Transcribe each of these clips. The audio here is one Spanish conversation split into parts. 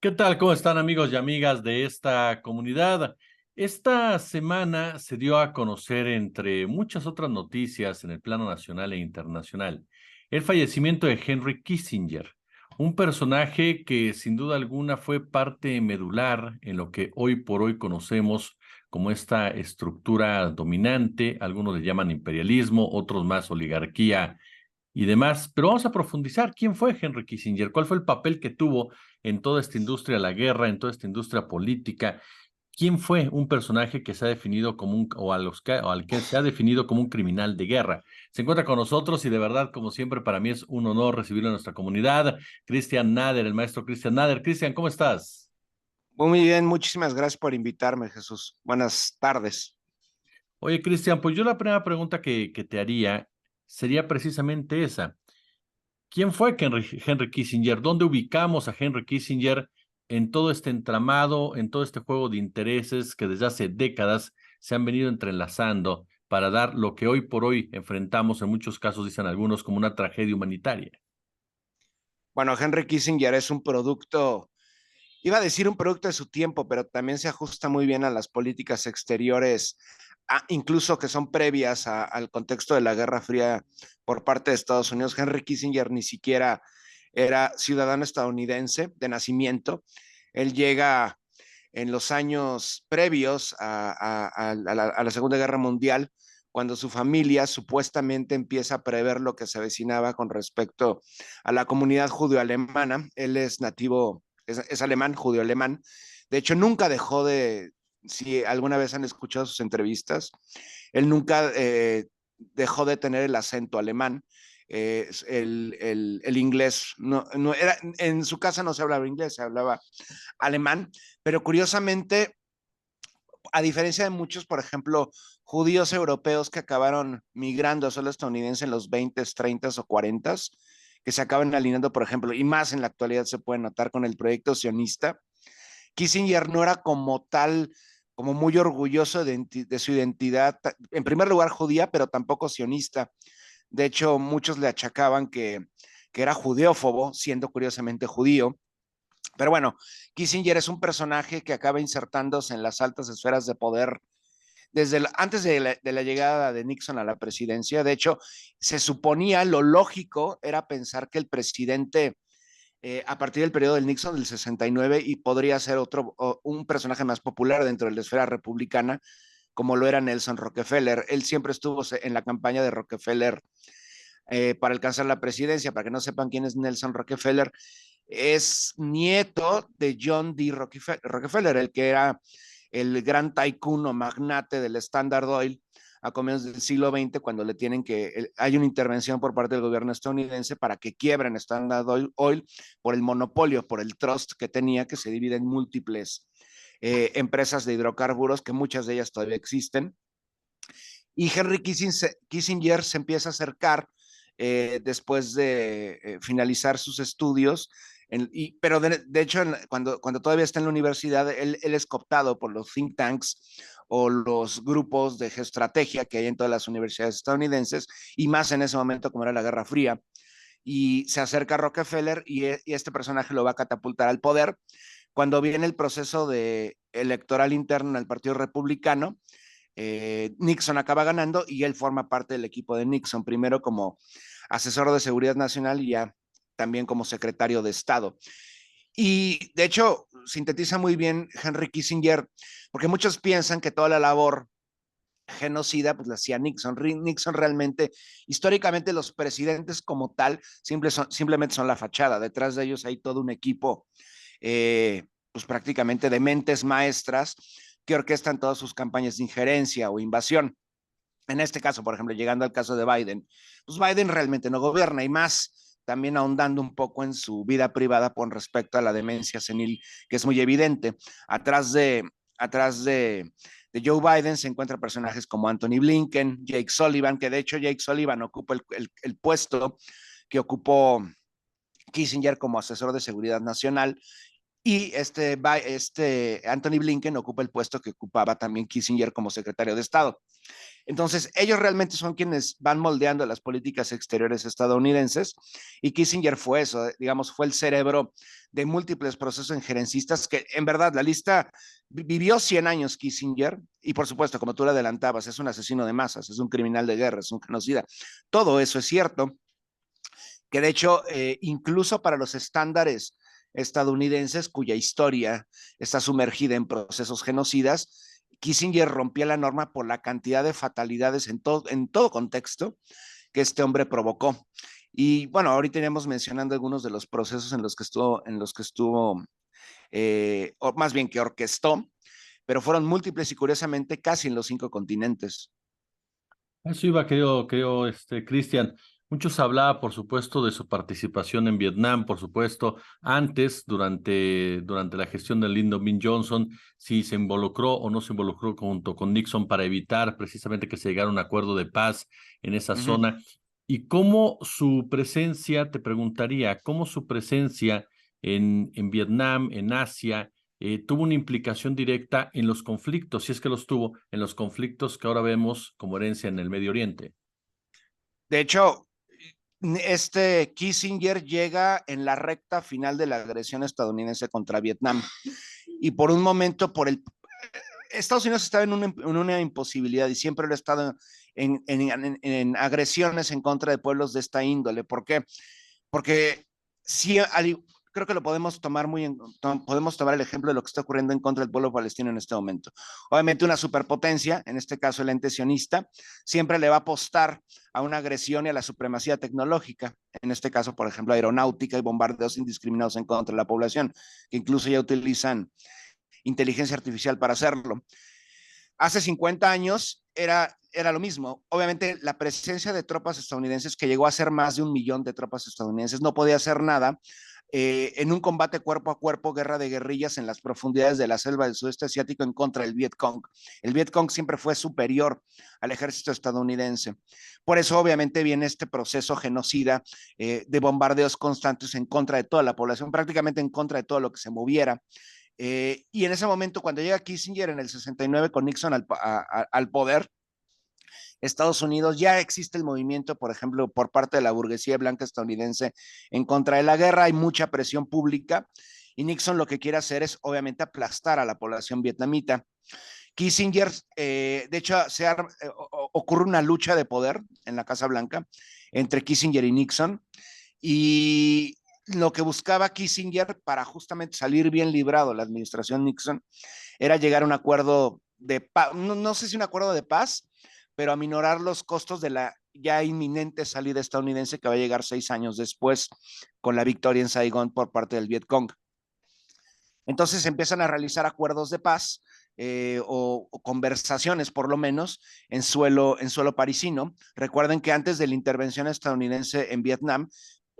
¿Qué tal? ¿Cómo están amigos y amigas de esta comunidad? Esta semana se dio a conocer, entre muchas otras noticias en el plano nacional e internacional, el fallecimiento de Henry Kissinger, un personaje que sin duda alguna fue parte medular en lo que hoy por hoy conocemos como esta estructura dominante. Algunos le llaman imperialismo, otros más oligarquía y demás. Pero vamos a profundizar. ¿Quién fue Henry Kissinger? ¿Cuál fue el papel que tuvo en toda esta industria de la guerra, en toda esta industria política? ¿Quién fue un personaje que se ha definido como o al que se ha definido como un criminal de guerra? Se encuentra con nosotros y de verdad, como siempre, para mí es un honor recibirlo en nuestra comunidad. Cristian Nader, el maestro Cristian Nader. Cristian, ¿cómo estás? Muy bien, muchísimas gracias por invitarme, Jesús. Buenas tardes. Oye, Cristian, pues yo la primera pregunta que te haría sería precisamente esa. ¿Quién fue Henry Kissinger? ¿Dónde ubicamos a Henry Kissinger en todo este entramado, en todo este juego de intereses que desde hace décadas se han venido entrelazando para dar lo que hoy por hoy enfrentamos, en muchos casos dicen algunos, como una tragedia humanitaria? Bueno, Henry Kissinger es un producto, iba a decir un producto de su tiempo, pero también se ajusta muy bien a las políticas exteriores, incluso que son previas al contexto de la Guerra Fría por parte de Estados Unidos. Henry Kissinger ni siquiera era ciudadano estadounidense de nacimiento. Él llega en los años previos a la Segunda Guerra Mundial, cuando su familia supuestamente empieza a prever lo que se avecinaba con respecto a la comunidad judeo-alemana. Él es nativo, es alemán, judeo-alemán. De hecho, nunca dejó de, si alguna vez han escuchado sus entrevistas, él nunca dejó de tener el acento alemán. El inglés, no era, en su casa no se hablaba inglés, se hablaba alemán, pero curiosamente, a diferencia de muchos, por ejemplo, judíos europeos que acabaron migrando a suelo estadounidense en los 20, 30 o 40, que se acaban alineando, por ejemplo, y más en la actualidad se puede notar con el proyecto sionista, Kissinger no era como tal, como muy orgulloso de su identidad, en primer lugar judía, pero tampoco sionista. De hecho, muchos le achacaban que era judeófobo, siendo curiosamente judío. Pero bueno, Kissinger es un personaje que acaba insertándose en las altas esferas de poder antes de la llegada de Nixon a la presidencia. De hecho, se suponía, lo lógico era pensar que el presidente, a partir del periodo del Nixon del 69, y podría ser un personaje más popular dentro de la esfera republicana, como lo era Nelson Rockefeller. Él siempre estuvo en la campaña de Rockefeller para alcanzar la presidencia. Para que no sepan quién es Nelson Rockefeller, es nieto de John D. Rockefeller, el que era el gran tycoon o magnate del Standard Oil a comienzos del siglo XX, cuando hay una intervención por parte del gobierno estadounidense para que quiebren Standard Oil por el monopolio, por el trust que tenía, que se divide en múltiples empresas de hidrocarburos, que muchas de ellas todavía existen. Y Henry Kissinger se empieza a acercar después de finalizar sus estudios, pero de hecho, cuando todavía está en la universidad, él es cooptado por los think tanks o los grupos de geoestrategia que hay en todas las universidades estadounidenses, y más en ese momento como era la Guerra Fría, y se acerca a Rockefeller y este personaje lo va a catapultar al poder. Cuando viene el proceso electoral interno en el Partido Republicano, Nixon acaba ganando y él forma parte del equipo de Nixon, primero como asesor de seguridad nacional y ya también como secretario de Estado. Y de hecho, sintetiza muy bien Henry Kissinger, porque muchos piensan que toda la labor genocida pues la hacía Nixon. Nixon realmente, históricamente los presidentes como tal simplemente son la fachada. Detrás de ellos hay todo un equipo, pues prácticamente de mentes maestras que orquestan todas sus campañas de injerencia o invasión. En este caso, por ejemplo, llegando al caso de Biden, pues Biden realmente no gobierna, y más también ahondando un poco en su vida privada con respecto a la demencia senil, que es muy evidente. Atrás de Joe Biden se encuentran personajes como Anthony Blinken, Jake Sullivan, que de hecho Jake Sullivan ocupa el puesto que ocupó Kissinger como asesor de seguridad nacional, y este Anthony Blinken ocupa el puesto que ocupaba también Kissinger como secretario de Estado. Entonces, ellos realmente son quienes van moldeando las políticas exteriores estadounidenses y Kissinger fue eso, digamos, fue el cerebro de múltiples procesos injerencistas que en verdad la lista vivió 100 años Kissinger y por supuesto, como tú lo adelantabas, es un asesino de masas, es un criminal de guerra, es un genocida. Todo eso es cierto, que de hecho, incluso para los estándares estadounidenses cuya historia está sumergida en procesos genocidas, Kissinger rompía la norma por la cantidad de fatalidades en todo contexto que este hombre provocó. Y bueno, ahorita iremos mencionando algunos de los procesos en los que estuvo, o más bien que orquestó, pero fueron múltiples y curiosamente casi en los 5 continentes. Eso iba, creo, Cristian. Muchos hablaba, por supuesto, de su participación en Vietnam, por supuesto, antes, durante la gestión de Lyndon B. Johnson, si se involucró o no se involucró junto con Nixon para evitar precisamente que se llegara a un acuerdo de paz en esa Uh -huh. zona. Y cómo su presencia, te preguntaría, cómo su presencia en Vietnam, en Asia, tuvo una implicación directa en los conflictos, si es que los tuvo, en los conflictos que ahora vemos como herencia en el Medio Oriente. De hecho, este Kissinger llega en la recta final de la agresión estadounidense contra Vietnam y por un momento, Estados Unidos estaba en una imposibilidad y siempre lo ha estado en agresiones en contra de pueblos de esta índole. ¿Por qué? Porque sí, creo que lo podemos tomar el ejemplo de lo que está ocurriendo en contra del pueblo palestino en este momento. Obviamente una superpotencia, en este caso el ente sionista, siempre le va a apostar a una agresión y a la supremacía tecnológica, en este caso, por ejemplo, aeronáutica y bombardeos indiscriminados en contra de la población, que incluso ya utilizan inteligencia artificial para hacerlo. Hace 50 años era lo mismo. Obviamente la presencia de tropas estadounidenses, que llegó a ser más de 1 millón de tropas estadounidenses, no podía hacer nada en un combate cuerpo a cuerpo, guerra de guerrillas en las profundidades de la selva del sudeste asiático en contra del Vietcong. El Vietcong siempre fue superior al ejército estadounidense. Por eso obviamente viene este proceso genocida de bombardeos constantes en contra de toda la población, prácticamente en contra de todo lo que se moviera. Y en ese momento, cuando llega Kissinger en el 69 con Nixon al poder, Estados Unidos ya existe el movimiento, por ejemplo, por parte de la burguesía blanca estadounidense en contra de la guerra, hay mucha presión pública y Nixon lo que quiere hacer es obviamente aplastar a la población vietnamita. Kissinger, de hecho, ocurre una lucha de poder en la Casa Blanca entre Kissinger y Nixon y lo que buscaba Kissinger para justamente salir bien librado la administración Nixon era llegar a un acuerdo de paz, no sé si un acuerdo de paz, pero aminorar los costos de la ya inminente salida estadounidense que va a llegar 6 años después con la victoria en Saigón por parte del Vietcong. Entonces empiezan a realizar acuerdos de paz o conversaciones por lo menos en suelo parisino. Recuerden que antes de la intervención estadounidense en Vietnam,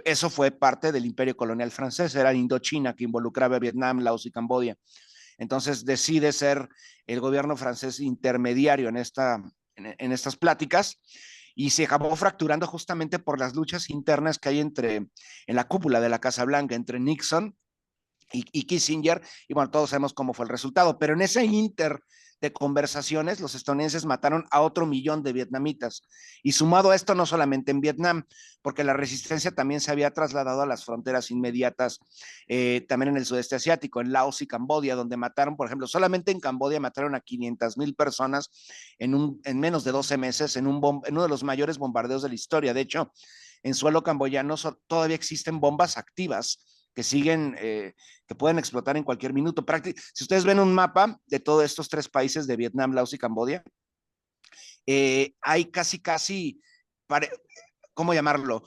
eso fue parte del imperio colonial francés, era Indochina que involucraba a Vietnam, Laos y Camboya. Entonces decide ser el gobierno francés intermediario en estas pláticas y se acabó fracturando justamente por las luchas internas que hay en la cúpula de la Casa Blanca entre Nixon y Kissinger, y bueno, todos sabemos cómo fue el resultado, pero en ese inter de conversaciones, los estadounidenses mataron a otro 1 millón de vietnamitas. Y sumado a esto, no solamente en Vietnam, porque la resistencia también se había trasladado a las fronteras inmediatas, también en el sudeste asiático, en Laos y Camboya, donde mataron, por ejemplo, solamente en Camboya mataron a 500,000 personas en menos de 12 meses, en uno de los mayores bombardeos de la historia. De hecho, en suelo camboyano todavía existen bombas activas que siguen, que pueden explotar en cualquier minuto. Si ustedes ven un mapa de todos estos 3 países de Vietnam, Laos y Camboya, hay casi, ¿cómo llamarlo?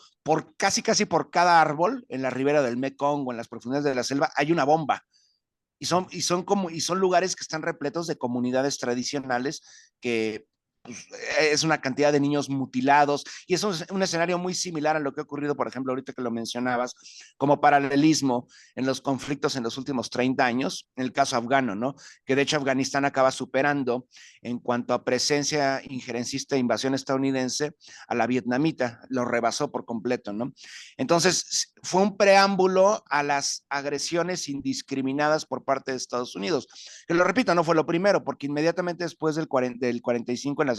Casi por cada árbol en la ribera del Mekong o en las profundidades de la selva hay una bomba. Y son lugares que están repletos de comunidades tradicionales que pues, es una cantidad de niños mutilados y eso es un escenario muy similar a lo que ha ocurrido, por ejemplo, ahorita que lo mencionabas, como paralelismo en los conflictos en los últimos 30 años, en el caso afgano, ¿no? Que de hecho Afganistán acaba superando en cuanto a presencia injerencista e invasión estadounidense a la vietnamita, lo rebasó por completo, ¿no? Entonces, fue un preámbulo a las agresiones indiscriminadas por parte de Estados Unidos. Que lo repito, no fue lo primero, porque inmediatamente después del 45 en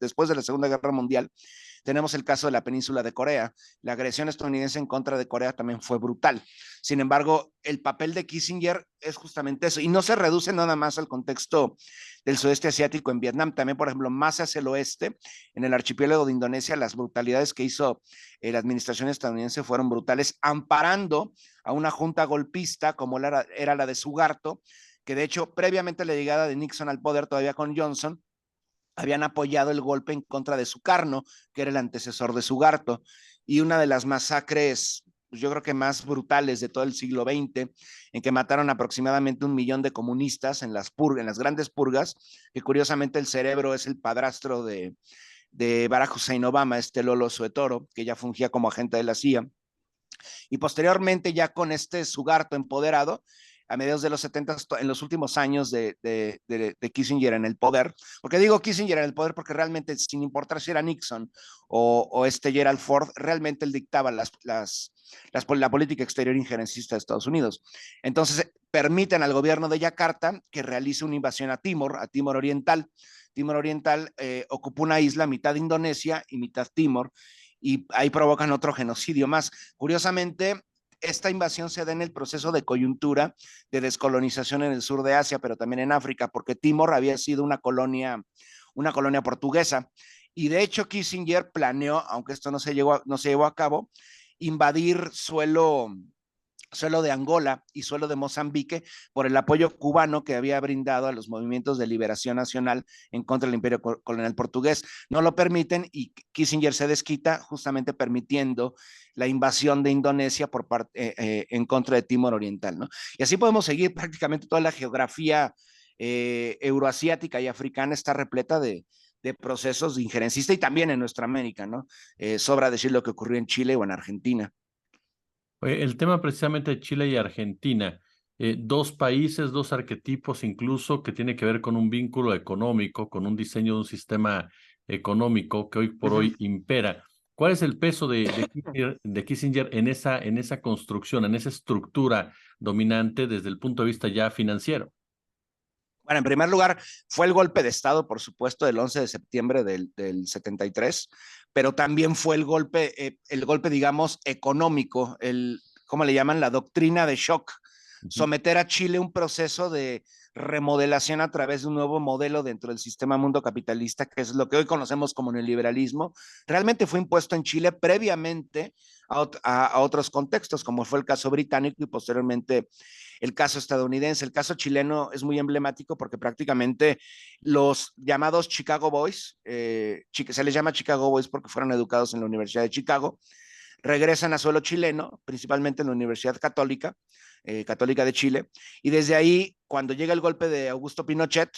después de la Segunda Guerra Mundial. Tenemos el caso de la península de Corea. La agresión estadounidense en contra de Corea también fue brutal. Sin embargo, el papel de Kissinger es justamente eso, y no se reduce nada más al contexto del sudeste asiático en Vietnam, también, por ejemplo, más hacia el oeste, en el archipiélago de Indonesia, las brutalidades que hizo la administración estadounidense fueron brutales, amparando a una junta golpista como era la de Suharto, que de hecho, previamente a la llegada de Nixon al poder, todavía con Johnson, habían apoyado el golpe en contra de Sukarno, que era el antecesor de Suharto, y una de las masacres, pues yo creo que más brutales de todo el siglo XX, en que mataron aproximadamente 1 millón de comunistas en las grandes purgas, que curiosamente el cerebro es el padrastro de Barack Hussein Obama, este Lolo Suetoro, que ya fungía como agente de la CIA, y posteriormente ya con este Suharto empoderado, a mediados de los 70, en los últimos años de Kissinger en el poder, porque digo Kissinger en el poder porque realmente, sin importar si era Nixon o este Gerald Ford, realmente él dictaba la política exterior injerencista de Estados Unidos. Entonces, permiten al gobierno de Yakarta que realice una invasión a Timor Oriental. Timor Oriental ocupa una isla, mitad Indonesia y mitad Timor, y ahí provocan otro genocidio más. Curiosamente, esta invasión se da en el proceso de coyuntura de descolonización en el sur de Asia, pero también en África, porque Timor había sido una colonia portuguesa. Y de hecho Kissinger planeó, aunque esto no se llevó a cabo, invadir suelo de Angola y suelo de Mozambique por el apoyo cubano que había brindado a los movimientos de liberación nacional en contra del imperio colonial portugués. No lo permiten y Kissinger se desquita justamente permitiendo la invasión de Indonesia en contra de Timor Oriental, ¿no? Y así podemos seguir prácticamente toda la geografía euroasiática y africana está repleta de procesos de injerencista y también en nuestra América, ¿no? Sobra decir lo que ocurrió en Chile o en Argentina. El tema precisamente de Chile y Argentina, dos países, dos arquetipos incluso que tiene que ver con un vínculo económico, con un diseño de un sistema económico que hoy por hoy impera. ¿Cuál es el peso de Kissinger en esa construcción, en esa estructura dominante desde el punto de vista ya financiero? Bueno, en primer lugar, fue el golpe de Estado, por supuesto, del 11 de septiembre del 73, pero también fue el golpe, digamos, económico, ¿cómo le llaman? La doctrina de shock, someter a Chile a un proceso de remodelación a través de un nuevo modelo dentro del sistema mundo capitalista, que es lo que hoy conocemos como neoliberalismo. Realmente fue impuesto en Chile previamente a otros contextos, como fue el caso británico y posteriormente el caso estadounidense. El caso chileno es muy emblemático porque prácticamente los llamados Chicago Boys, se les llama Chicago Boys porque fueron educados en la Universidad de Chicago, regresan a suelo chileno, principalmente en la Universidad Católica de Chile, y desde ahí, cuando llega el golpe de Augusto Pinochet,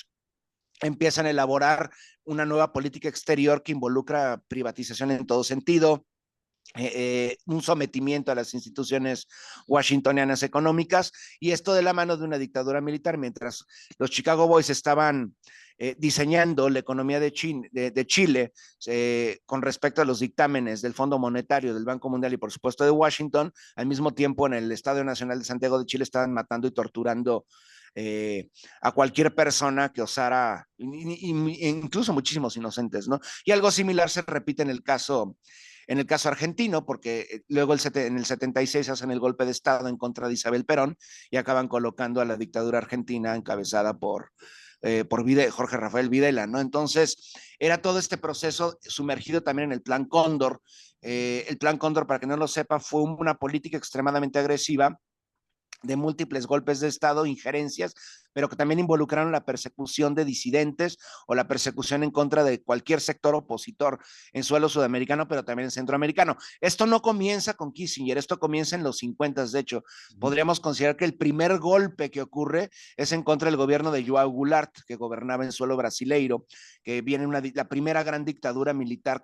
empiezan a elaborar una nueva política exterior que involucra privatización en todo sentido, un sometimiento a las instituciones washingtonianas económicas, y esto de la mano de una dictadura militar, mientras los Chicago Boys estaban diseñando la economía de Chile con respecto a los dictámenes del Fondo Monetario, del Banco Mundial y por supuesto de Washington. Al mismo tiempo, en el Estadio Nacional de Santiago de Chile estaban matando y torturando a cualquier persona que osara, incluso muchísimos inocentes, ¿no? Y algo similar se repite en el caso argentino, porque luego en el 76 hacen el golpe de Estado en contra de Isabel Perón y acaban colocando a la dictadura argentina encabezada por Jorge Rafael Videla, ¿no? Entonces, era todo este proceso sumergido también en el Plan Cóndor. El Plan Cóndor, para que no lo sepa, fue una política extremadamente agresiva de múltiples golpes de Estado, injerencias, pero que también involucraron la persecución de disidentes o la persecución en contra de cualquier sector opositor en suelo sudamericano, pero también en centroamericano. Esto no comienza con Kissinger, esto comienza en los 50, de hecho. Podríamos considerar que el primer golpe que ocurre es en contra del gobierno de João Goulart, que gobernaba en suelo brasileiro, que viene la primera gran dictadura militar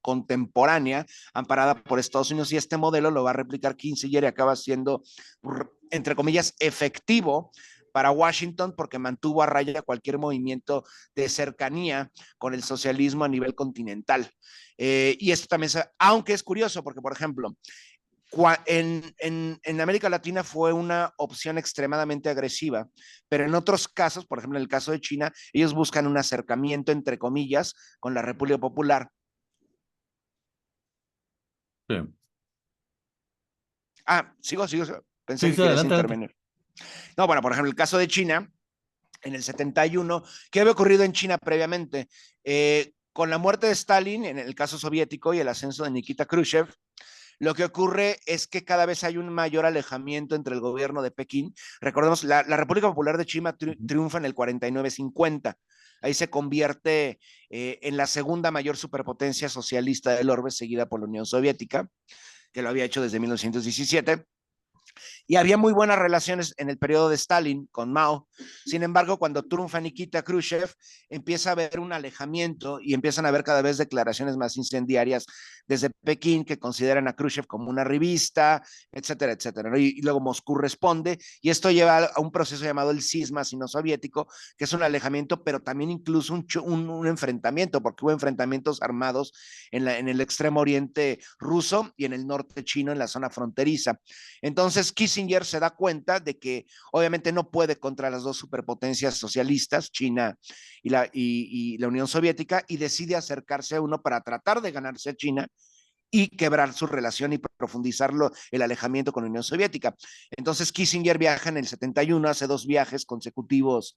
contemporánea, amparada por Estados Unidos, y este modelo lo va a replicar Kissinger y acaba siendo, entre comillas, efectivo para Washington porque mantuvo a raya cualquier movimiento de cercanía con el socialismo a nivel continental. Y esto también, aunque es curioso porque, por ejemplo, En América Latina fue una opción extremadamente agresiva, pero en otros casos, por ejemplo, en el caso de China, ellos buscan un acercamiento, entre comillas, con la República Popular. Sí, Sigo. Pensé sí, que sí, querías adelante, adelante. intervenir. No, bueno, por ejemplo, el caso de China, en el 71, ¿qué había ocurrido en China previamente? Con la muerte de Stalin, en el caso soviético, y el ascenso de Nikita Khrushchev, lo que ocurre es que cada vez hay un mayor alejamiento entre el gobierno de Pekín. Recordemos, la República Popular de China triunfa en el 49-50. Ahí se convierte en la segunda mayor superpotencia socialista del orbe, seguida por la Unión Soviética, que lo había hecho desde 1917. Y había muy buenas relaciones en el periodo de Stalin con Mao. Sin embargo, cuando triunfa Nikita Khrushchev, empieza a haber un alejamiento y empiezan a haber cada vez declaraciones más incendiarias desde Pekín que consideran a Khrushchev como una revista, etcétera, etcétera. Y luego Moscú responde y esto lleva a un proceso llamado el cisma sino-soviético, que es un alejamiento, pero también incluso un enfrentamiento, porque hubo enfrentamientos armados en el extremo oriente ruso y en el norte chino, en la zona fronteriza. Entonces Kissinger se da cuenta de que obviamente no puede contra las dos superpotencias socialistas, China y la Unión Soviética, y decide acercarse a uno para tratar de ganarse a China y quebrar su relación y profundizarlo el alejamiento con la Unión Soviética. Entonces Kissinger viaja en el 71, hace 2 viajes consecutivos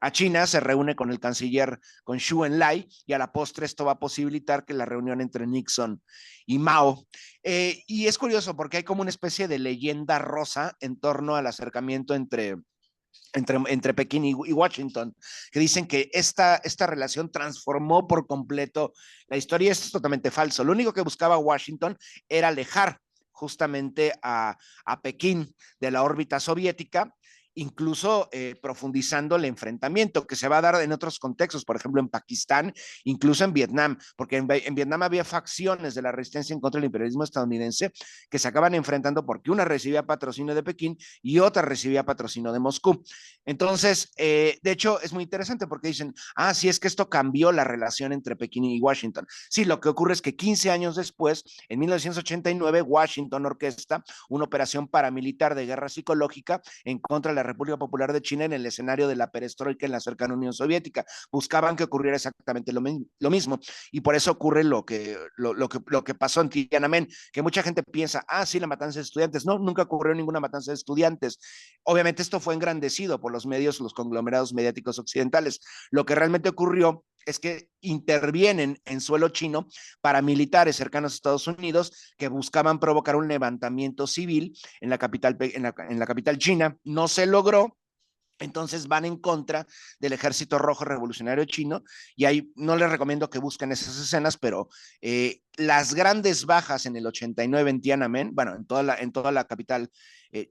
a China, se reúne con el canciller, con Xu Enlai, y a la postre esto va a posibilitar que la reunión entre Nixon y Mao. Y es curioso porque hay como una especie de leyenda rosa en torno al acercamiento entre Pekín y Washington, que dicen que esta relación transformó por completo la historia. Esto es totalmente falso. Lo único que buscaba Washington era alejar justamente a Pekín de la órbita soviética, incluso profundizando el enfrentamiento que se va a dar en otros contextos, por ejemplo en Pakistán, incluso en Vietnam, porque en Vietnam había facciones de la resistencia en contra del imperialismo estadounidense que se acaban enfrentando porque una recibía patrocinio de Pekín y otra recibía patrocinio de Moscú. Entonces, de hecho, es muy interesante porque dicen, sí, es que esto cambió la relación entre Pekín y Washington. Sí, lo que ocurre es que 15 años después, en 1989, Washington orquesta una operación paramilitar de guerra psicológica en contra de la República Popular de China en el escenario de la perestroika en la cercana Unión Soviética. Buscaban que ocurriera exactamente lo mismo. Y por eso ocurre lo que pasó en Tiananmen, que mucha gente piensa, sí, la matanza de estudiantes. No, nunca ocurrió ninguna matanza de estudiantes. Obviamente esto fue engrandecido por los medios, los conglomerados mediáticos occidentales. Lo que realmente ocurrió es que intervienen en suelo chino paramilitares cercanos a Estados Unidos que buscaban provocar un levantamiento civil en la capital, en la capital china. No se logró, entonces van en contra del Ejército Rojo Revolucionario Chino y ahí no les recomiendo que busquen esas escenas, pero las grandes bajas en el 89 en Tiananmen, bueno, en toda la capital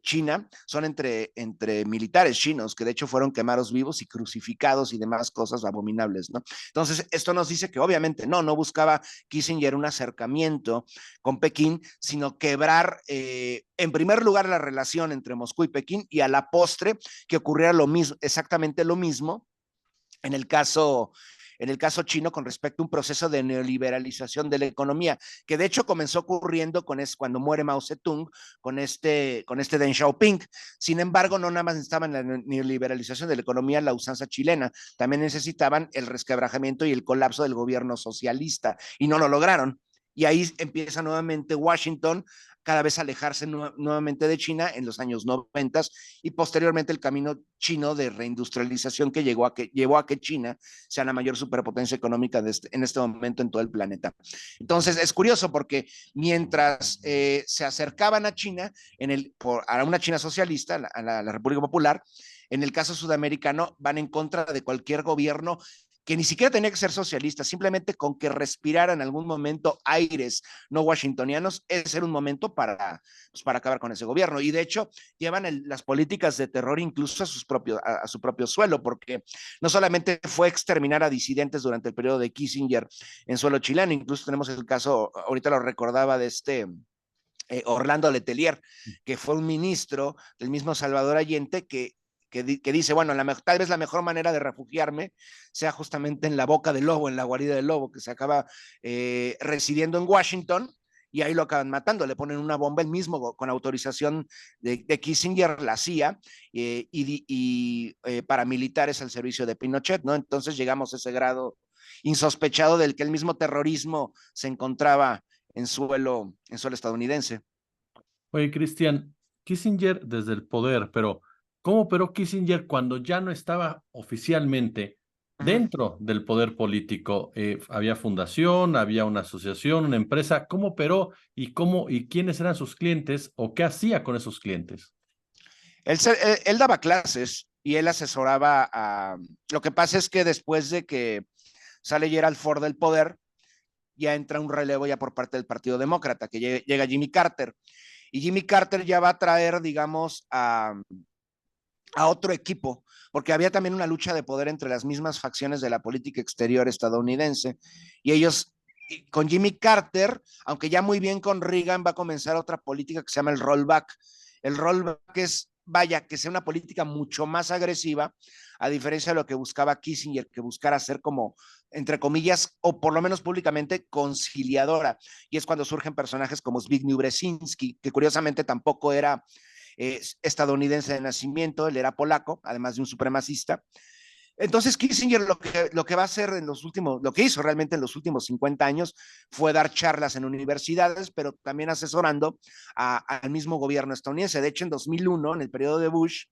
china, son entre militares chinos, que de hecho fueron quemados vivos y crucificados y demás cosas abominables, ¿no? Entonces, esto nos dice que obviamente no buscaba Kissinger un acercamiento con Pekín, sino quebrar, en primer lugar, la relación entre Moscú y Pekín y a la postre que ocurriera lo mismo, exactamente lo mismo en el caso chino con respecto a un proceso de neoliberalización de la economía, que de hecho comenzó ocurriendo cuando muere Mao Zedong, con Deng Xiaoping. Sin embargo, no nada más necesitaban la neoliberalización de la economía, la usanza chilena, también necesitaban el resquebrajamiento y el colapso del gobierno socialista, y no lo lograron. Y ahí empieza nuevamente Washington cada vez alejarse nuevamente de China en los años 90 y posteriormente el camino chino de reindustrialización que llevó a que China sea la mayor superpotencia económica en este momento en todo el planeta. Entonces es curioso porque mientras se acercaban a China, a una China socialista, a la República Popular, en el caso sudamericano van en contra de cualquier gobierno que ni siquiera tenía que ser socialista, simplemente con que respirara en algún momento aires no washingtonianos, ese era un momento para acabar con ese gobierno. Y de hecho, llevan las políticas de terror incluso a su propio suelo, porque no solamente fue exterminar a disidentes durante el periodo de Kissinger en suelo chileno, incluso tenemos el caso, ahorita lo recordaba, de Orlando Letelier, que fue un ministro del mismo Salvador Allende que dice, bueno, tal vez la mejor manera de refugiarme sea justamente en la boca del lobo, en la guarida del lobo, que se acaba residiendo en Washington y ahí lo acaban matando, le ponen una bomba, el mismo con autorización de Kissinger, la CIA, paramilitares al servicio de Pinochet, ¿no? Entonces llegamos a ese grado insospechado del que el mismo terrorismo se encontraba en suelo estadounidense. Oye, Cristian, Kissinger desde el poder, pero ¿cómo operó Kissinger cuando ya no estaba oficialmente Uh -huh. dentro del poder político? Había fundación, había una asociación, una empresa. ¿Cómo operó y quiénes eran sus clientes o qué hacía con esos clientes? Él daba clases y él asesoraba a... Lo que pasa es que después de que sale Gerald Ford del poder, ya entra un relevo ya por parte del Partido Demócrata, que llega Jimmy Carter. Y Jimmy Carter ya va a traer, digamos, a otro equipo, porque había también una lucha de poder entre las mismas facciones de la política exterior estadounidense. Y ellos, con Jimmy Carter, aunque ya muy bien con Reagan, va a comenzar otra política que se llama el rollback. El rollback es, vaya, que sea una política mucho más agresiva, a diferencia de lo que buscaba Kissinger, que buscara ser como, entre comillas, o por lo menos públicamente, conciliadora. Y es cuando surgen personajes como Zbigniew Brzezinski, que curiosamente tampoco era estadounidense de nacimiento, él era polaco, además de un supremacista. Entonces Kissinger lo que va a hacer en los últimos, lo que hizo realmente en los últimos 50 años fue dar charlas en universidades, pero también asesorando al mismo gobierno estadounidense. De hecho, en 2001, en el periodo de Bush,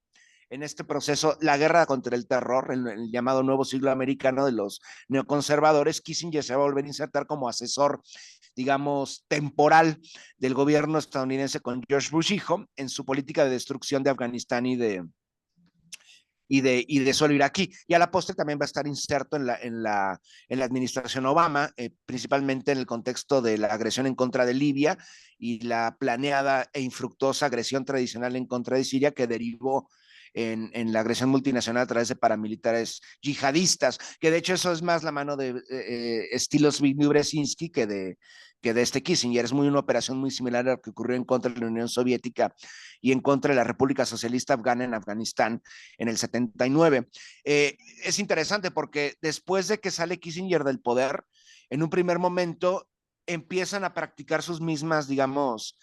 en este proceso, la guerra contra el terror, el llamado nuevo siglo americano de los neoconservadores, Kissinger se va a volver a insertar como asesor, digamos, temporal del gobierno estadounidense con George Bush hijo en su política de destrucción de Afganistán y de suelo iraquí. Y a la postre también va a estar inserto en la administración Obama, principalmente en el contexto de la agresión en contra de Libia y la planeada e infructuosa agresión tradicional en contra de Siria que derivó en la agresión multinacional a través de paramilitares yihadistas, que de hecho eso es más la mano de estilo Zbigniew Brzezinski que de este Kissinger. Es muy una operación muy similar a lo que ocurrió en contra de la Unión Soviética y en contra de la República Socialista Afgana en Afganistán en el 79. Es interesante porque después de que sale Kissinger del poder, en un primer momento empiezan a practicar sus mismas, digamos,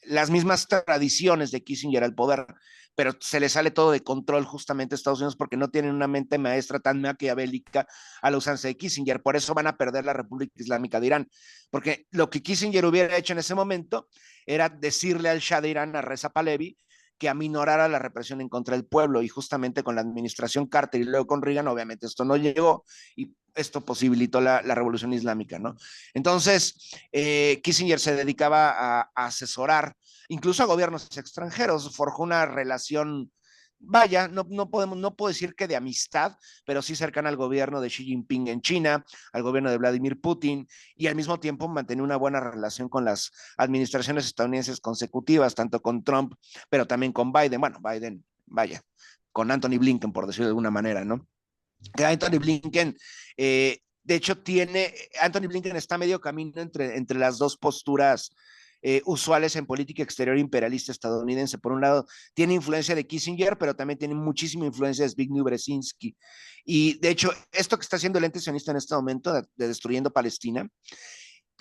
las mismas tradiciones de Kissinger al poder, pero se le sale todo de control justamente a Estados Unidos porque no tienen una mente maestra tan maquiavélica a la usanza de Kissinger. Por eso van a perder la República Islámica de Irán, porque lo que Kissinger hubiera hecho en ese momento era decirle al Shah de Irán, a Reza Pahlavi, que aminorara la represión en contra del pueblo, y justamente con la administración Carter y luego con Reagan, obviamente esto no llegó y esto posibilitó la revolución islámica, ¿no? Entonces, Kissinger se dedicaba a asesorar incluso a gobiernos extranjeros, forjó una relación, vaya, no puedo decir que de amistad, pero sí cercana al gobierno de Xi Jinping en China, al gobierno de Vladimir Putin, y al mismo tiempo mantenía una buena relación con las administraciones estadounidenses consecutivas, tanto con Trump, pero también con Biden. Bueno, Biden, vaya, con Anthony Blinken, por decirlo de alguna manera, ¿no? Que Anthony Blinken, de hecho, Anthony Blinken está a medio camino entre las dos posturas usuales en política exterior imperialista estadounidense. Por un lado, tiene influencia de Kissinger, pero también tiene muchísima influencia de Zbigniew Brzezinski. Y de hecho, esto que está haciendo el ente sionista en este momento, de destruyendo Palestina,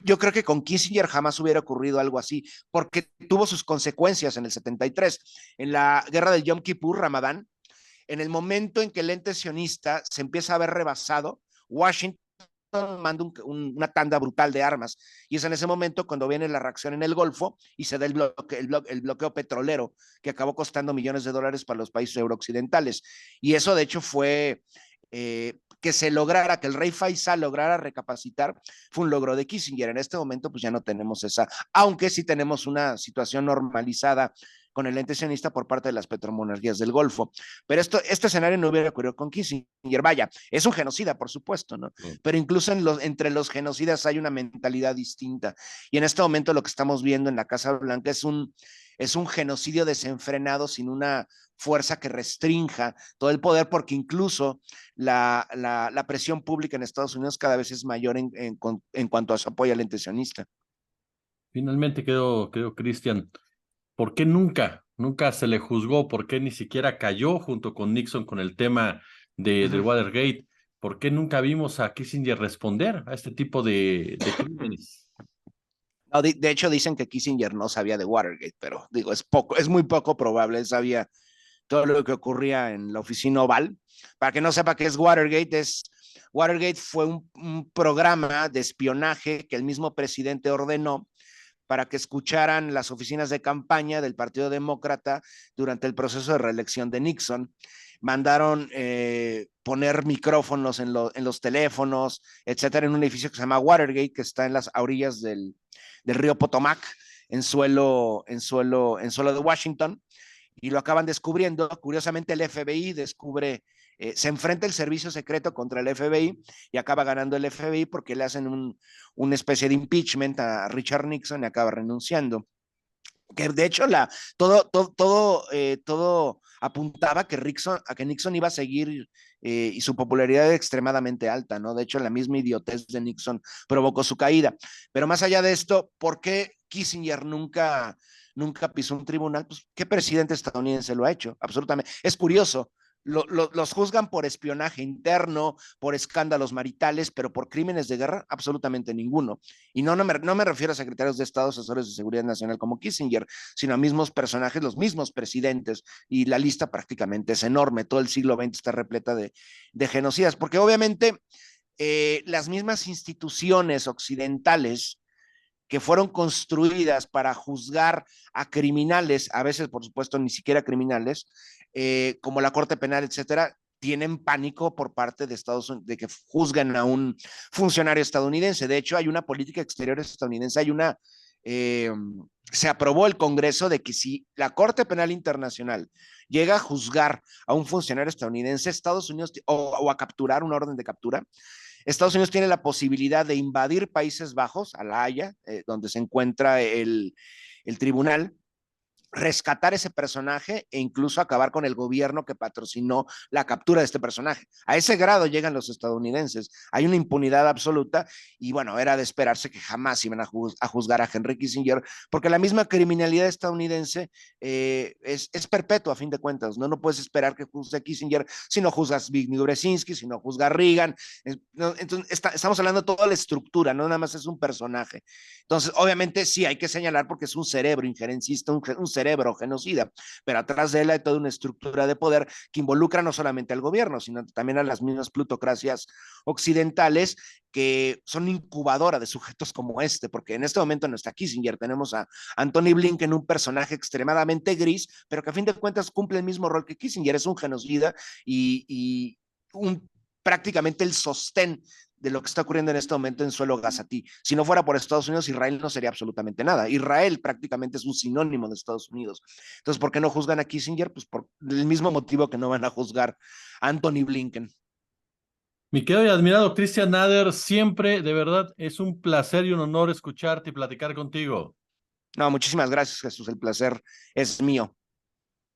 yo creo que con Kissinger jamás hubiera ocurrido algo así, porque tuvo sus consecuencias en el 73. En la guerra del Yom Kippur, Ramadán, en el momento en que el ente sionista se empieza a ver rebasado, Washington manda una tanda brutal de armas. Y es en ese momento cuando viene la reacción en el Golfo y se da el bloqueo petrolero que acabó costando millones de dólares para los países eurooccidentales. Y eso, de hecho, fue que se lograra, que el rey Faisal lograra recapacitar, fue un logro de Kissinger. En este momento, pues ya no tenemos esa, aunque sí tenemos una situación normalizada con el ente sionista por parte de las petromonarquías del Golfo. Pero este escenario no hubiera ocurrido con Kissinger. Vaya, es un genocida, por supuesto, ¿no? Pero incluso entre los genocidas hay una mentalidad distinta. Y en este momento lo que estamos viendo en la Casa Blanca es un genocidio desenfrenado sin una fuerza que restrinja todo el poder, porque incluso la presión pública en Estados Unidos cada vez es mayor en cuanto a su apoyo al ente sionista. Finalmente quedó Cristian. ¿Por qué nunca se le juzgó? ¿Por qué ni siquiera cayó junto con Nixon con el tema del Watergate? ¿Por qué nunca vimos a Kissinger responder a este tipo de crímenes? No, de hecho, dicen que Kissinger no sabía de Watergate, pero digo, es muy poco probable. Él sabía todo lo que ocurría en la oficina Oval. Para que no sepa qué es Watergate, Watergate fue un programa de espionaje que el mismo presidente ordenó para que escucharan las oficinas de campaña del Partido Demócrata durante el proceso de reelección de Nixon. Mandaron poner micrófonos en los teléfonos, etcétera, en un edificio que se llama Watergate, que está en las orillas del río Potomac, en suelo de Washington, y lo acaban descubriendo. Curiosamente, el FBI descubre, se enfrenta el servicio secreto contra el FBI y acaba ganando el FBI porque le hacen una especie de impeachment a Richard Nixon y acaba renunciando. Que de hecho todo apuntaba a que Nixon iba a seguir y su popularidad extremadamente alta, ¿no? De hecho, la misma idiotez de Nixon provocó su caída. Pero más allá de esto, ¿por qué Kissinger nunca pisó un tribunal? Pues, ¿qué presidente estadounidense lo ha hecho? Absolutamente. Es curioso. Los juzgan por espionaje interno, por escándalos maritales, pero por crímenes de guerra, absolutamente ninguno. Y no me refiero a secretarios de Estado, asesores de seguridad nacional como Kissinger, sino a mismos personajes, los mismos presidentes, y la lista prácticamente es enorme. Todo el siglo XX está repleta de genocidas, porque obviamente las mismas instituciones occidentales que fueron construidas para juzgar a criminales, a veces, por supuesto, ni siquiera criminales, como la Corte Penal, etcétera, tienen pánico por parte de Estados Unidos de que juzguen a un funcionario estadounidense. De hecho, hay una política exterior estadounidense, eh, se aprobó el Congreso de que si la Corte Penal Internacional llega a juzgar a un funcionario estadounidense, Estados Unidos, o a capturar una orden de captura, Estados Unidos tiene la posibilidad de invadir Países Bajos, a La Haya, donde se encuentra el tribunal, rescatar ese personaje e incluso acabar con el gobierno que patrocinó la captura de este personaje. A ese grado llegan los estadounidenses. Hay una impunidad absoluta y bueno, era de esperarse que jamás iban a juzgar a Henry Kissinger porque la misma criminalidad estadounidense es perpetua a fin de cuentas. No puedes esperar que juzgue a Kissinger si no juzgas a Zbigniew Brzezinski, si no juzgas a Reagan. Entonces, estamos hablando de toda la estructura, no nada más es un personaje. Entonces, obviamente sí hay que señalar porque es un cerebro injerencista, un cerebro genocida, pero atrás de él hay toda una estructura de poder que involucra no solamente al gobierno, sino también a las mismas plutocracias occidentales que son incubadoras de sujetos como este, porque en este momento no está Kissinger, tenemos a Anthony Blinken, un personaje extremadamente gris, pero que a fin de cuentas cumple el mismo rol que Kissinger, es un genocida y prácticamente el sostén de lo que está ocurriendo en este momento en suelo gazatí. Si no fuera por Estados Unidos, Israel no sería absolutamente nada. Israel prácticamente es un sinónimo de Estados Unidos. Entonces, ¿por qué no juzgan a Kissinger? Pues por el mismo motivo que no van a juzgar a Anthony Blinken. Mi querido y admirado Christian Nader, siempre de verdad es un placer y un honor escucharte y platicar contigo. No, muchísimas gracias, Jesús. El placer es mío.